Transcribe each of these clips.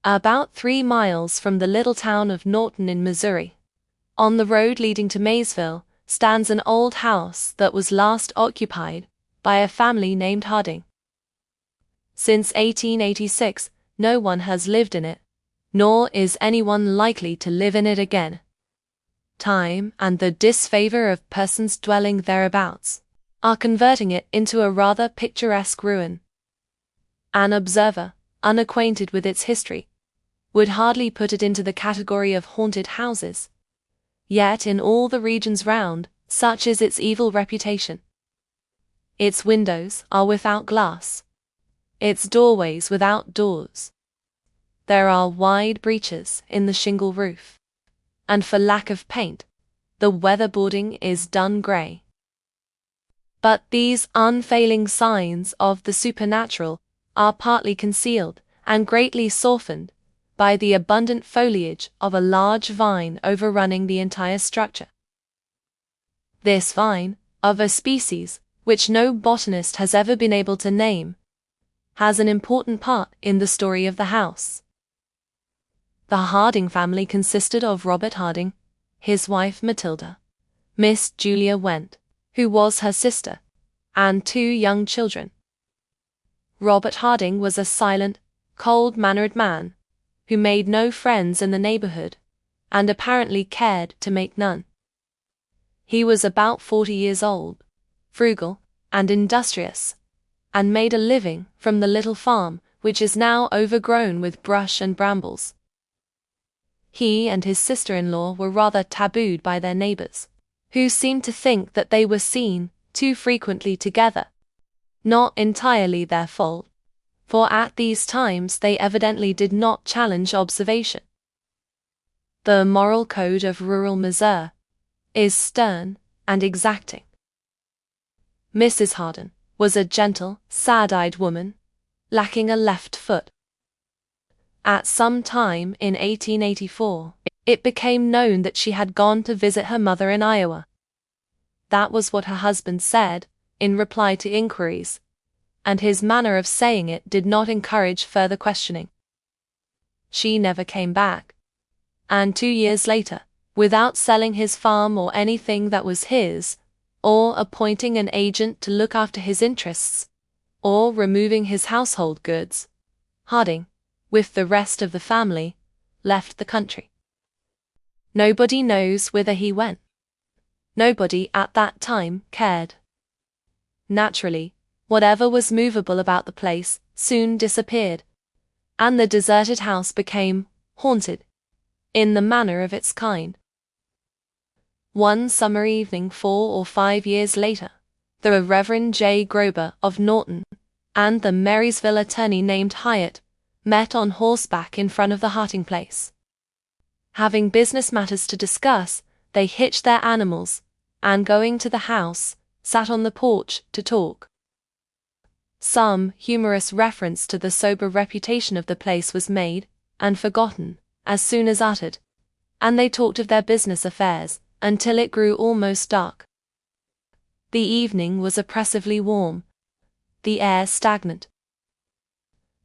About 3 miles from the little town of Norton in Missouri, on the road leading to Maysville, stands an old house that was last occupied by a family named Harding. Since 1886, no one has lived in it, nor is anyone likely to live in it again. Time and the disfavor of persons dwelling thereabouts are converting it into a rather picturesque ruin. An observer, unacquainted with its history, would hardly put it into the category of haunted houses. Yet in all the regions round, such is its evil reputation. Its windows are without glass, its doorways without doors. There are wide breaches in the shingle roof, and for lack of paint, the weatherboarding is dun grey. But these unfailing signs of the supernatural are partly concealed and greatly softened by the abundant foliage of a large vine overrunning the entire structure. This vine, of a species which no botanist has ever been able to name, has an important part in the story of the house. The Harding family consisted of Robert Harding, his wife Matilda, Miss Julia Went, who was her sister, and 2 young children. Robert Harding was a silent, cold-mannered man, who made no friends in the neighborhood, and apparently cared to make none. He was about 40 years old, frugal, and industrious, and made a living from the little farm which is now overgrown with brush and brambles. He and his sister-in-law were rather tabooed by their neighbors, who seemed to think that they were seen too frequently together. Not entirely their fault, for at these times they evidently did not challenge observation. The moral code of rural Missouri is stern and exacting. Mrs. Harding was a gentle, sad-eyed woman, lacking a left foot. At some time in 1884, it became known that she had gone to visit her mother in Iowa. That was what her husband said, in reply to inquiries, and his manner of saying it did not encourage further questioning. She never came back, and 2 years later, without selling his farm or anything that was his, or appointing an agent to look after his interests, or removing his household goods, Harding, with the rest of the family, left the country. Nobody knows whither he went. Nobody at that time cared. Naturally, whatever was movable about the place soon disappeared, and the deserted house became haunted, in the manner of its kind. One summer evening 4 or 5 years later, the Reverend J. Grober of Norton and the Marysville attorney named Hyatt met on horseback in front of the Harding place. Having business matters to discuss, they hitched their animals, and going to the house, sat on the porch to talk. Some humorous reference to the sober reputation of the place was made, and forgotten, as soon as uttered, and they talked of their business affairs, until it grew almost dark. The evening was oppressively warm, the air stagnant.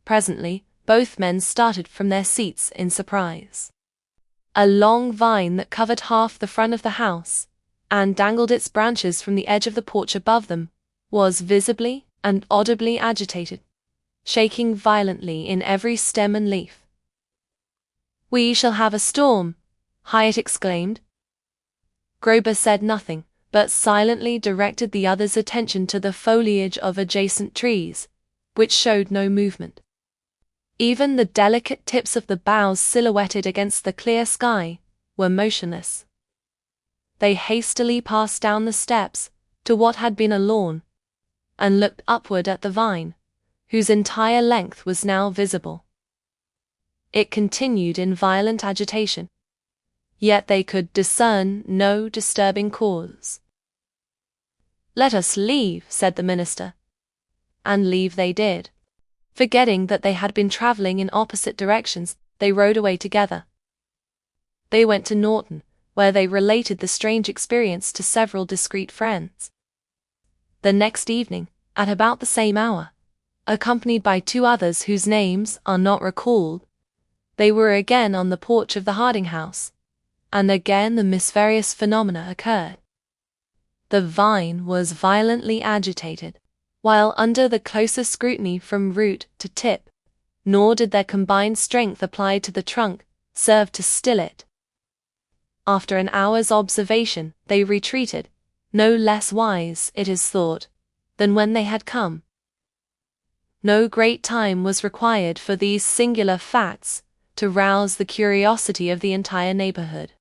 Presently, both men started from their seats in surprise. A long vine that covered half the front of the house, and dangled its branches from the edge of the porch above them, was visibly and audibly agitated, shaking violently in every stem and leaf. "We shall have a storm," Hyatt exclaimed. Grober said nothing, but silently directed the other's attention to the foliage of adjacent trees, which showed no movement. Even the delicate tips of the boughs silhouetted against the clear sky were motionless. They hastily passed down the steps to what had been a lawn, and looked upward at the vine, whose entire length was now visible. It continued in violent agitation, yet they could discern no disturbing cause. "Let us leave," said the minister. And leave they did. Forgetting that they had been traveling in opposite directions, they rode away together. They went to Norton, where they related the strange experience to several discreet friends. The next evening, at about the same hour, accompanied by 2 others whose names are not recalled, they were again on the porch of the Harding house, and again the mysterious phenomena occurred. The vine was violently agitated, while under the closest scrutiny from root to tip, nor did their combined strength applied to the trunk serve to still it. After an hour's observation, they retreated, no less wise, it is thought, than when they had come. No great time was required for these singular facts to rouse the curiosity of the entire neighborhood.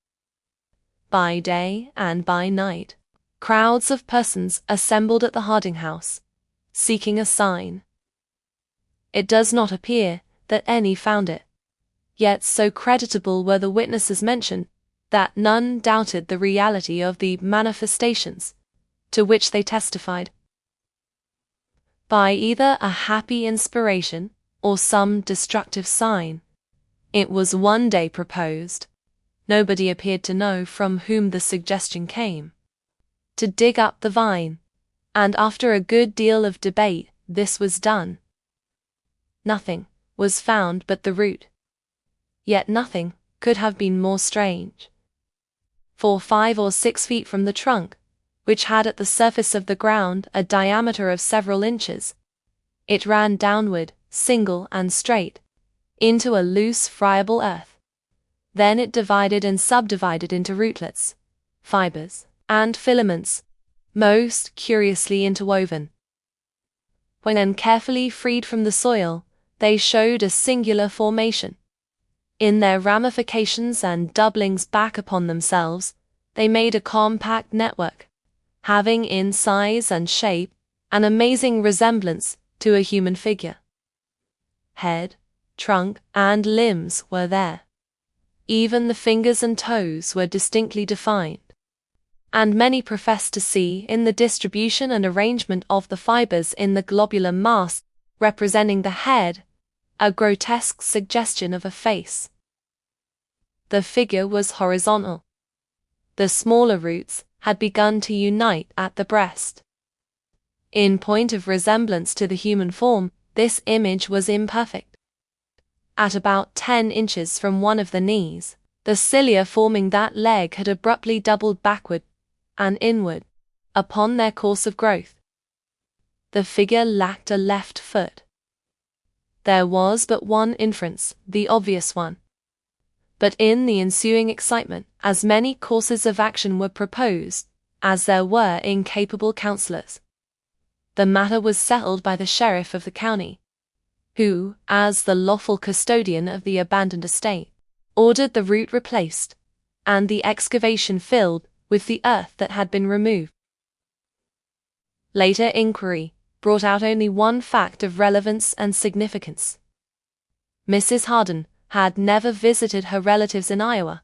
By day and by night, crowds of persons assembled at the Harding house, seeking a sign. It does not appear that any found it, yet so creditable were the witnesses mentioned that none doubted the reality of the manifestations to which they testified. By either a happy inspiration or some destructive sign, it was one day proposed, nobody appeared to know from whom the suggestion came, to dig up the vine, and after a good deal of debate this was done. Nothing was found but the root. Yet nothing could have been more strange. For 5 or 6 feet from the trunk, which had at the surface of the ground a diameter of several inches, it ran downward, single and straight, into a loose friable earth. Then it divided and subdivided into rootlets, fibers, and filaments, most curiously interwoven. When carefully freed from the soil, they showed a singular formation. In their ramifications and doublings back upon themselves, they made a compact network, having in size and shape an amazing resemblance to a human figure. Head, trunk, and limbs were there. Even the fingers and toes were distinctly defined, and many professed to see in the distribution and arrangement of the fibers in the globular mass representing the head a grotesque suggestion of a face. The figure was horizontal. The smaller roots had begun to unite at the breast. In point of resemblance to the human form, this image was imperfect. At about 10 inches from one of the knees, the cilia forming that leg had abruptly doubled backward and inward upon their course of growth. The figure lacked a left foot. There was but one inference, the obvious one. But in the ensuing excitement, as many courses of action were proposed as there were incapable counsellors. The matter was settled by the sheriff of the county, who, as the lawful custodian of the abandoned estate, ordered the root replaced, and the excavation filled with the earth that had been removed. Later inquiry brought out only one fact of relevance and significance. Mrs. Harding had never visited her relatives in Iowa,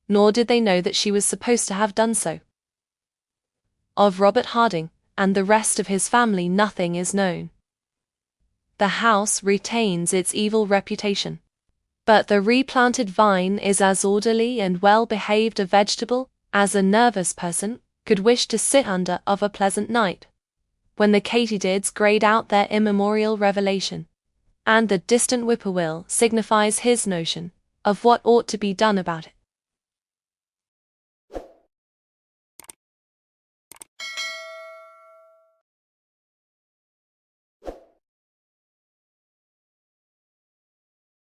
nor did they know that she was supposed to have done so. Of Robert Harding and the rest of his family nothing is known. The house retains its evil reputation, but the replanted vine is as orderly and well-behaved a vegetable as a nervous person could wish to sit under of a pleasant night, when the katydids grade out their immemorial revelation, and the distant whippoorwill signifies his notion of what ought to be done about it.